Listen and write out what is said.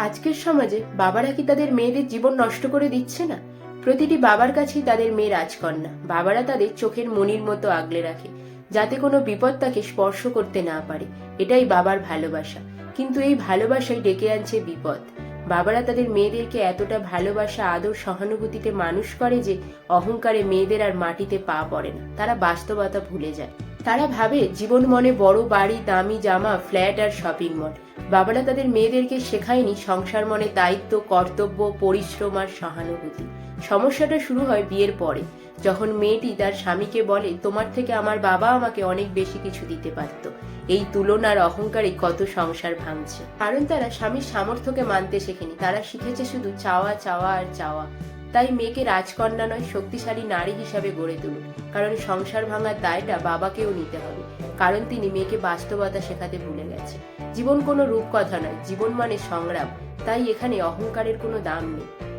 আজকের সমাজে বাবারা কি তাদের মেয়েদের জীবন নষ্ট করে দিচ্ছে না? প্রতিটি বাবার কাছেই তাদের মেয়ে রাজকন্যা। বাবারা তাদের চোখের মণির মতো আগলে রাখে, যাতে কোনো বিপদ তাকে স্পর্শ করতে না পারে। এটাই বাবার ভালোবাসা। কিন্তু এই ভালোবাসাই ডেকে আনছে বিপদ। বাবারা তাদের মেয়েদেরকে এতটা ভালোবাসা, আদর, সহানুভূতিতে মানুষ করে যে অহংকারে মেয়েদের আর মাটিতে পা পড়ে না। তারা বাস্তবতা ভুলে যায়। তারা ভাবে জীবন মনে বড় বাড়ি, দামি জামা, ফ্ল্যাট আর শপিং মল। বাবারা তাদের মেয়েদেরকে শেখায়নি সংসার মনে দায়িত্ব, কর্তব্য, পরিশ্রম আর সহানুভূতি। সমস্যাটা শুরু হয় বিয়ের পরে, যখন মেয়েটি তার স্বামীকে বলে, তোমার থেকে আমার বাবা আমাকে অনেক বেশি কিছু দিতে পারত। এই তুলনার অহংকারে কত সংসার ভাঙছে। কারণ তারা স্বামীর সামর্থ্যকে মানতে শেখেনি। তারা শিখেছে শুধু চাওয়া, চাওয়া আর চাওয়া। তাই মেয়েকে রাজকন্যা নয়, শক্তিশালী নারী হিসাবে গড়ে তুলুন। কারণ সংসার ভাঙার দায়টা বাবাকেও নিতে হবে। কারণ তিনি মেয়েকে বাস্তবতা শেখাতে ভুলে গেছে। জীবন কোনো রূপকথা নয়, জীবন মানে সংগ্রাম। তাই এখানে অহংকারের কোনো দাম নেই।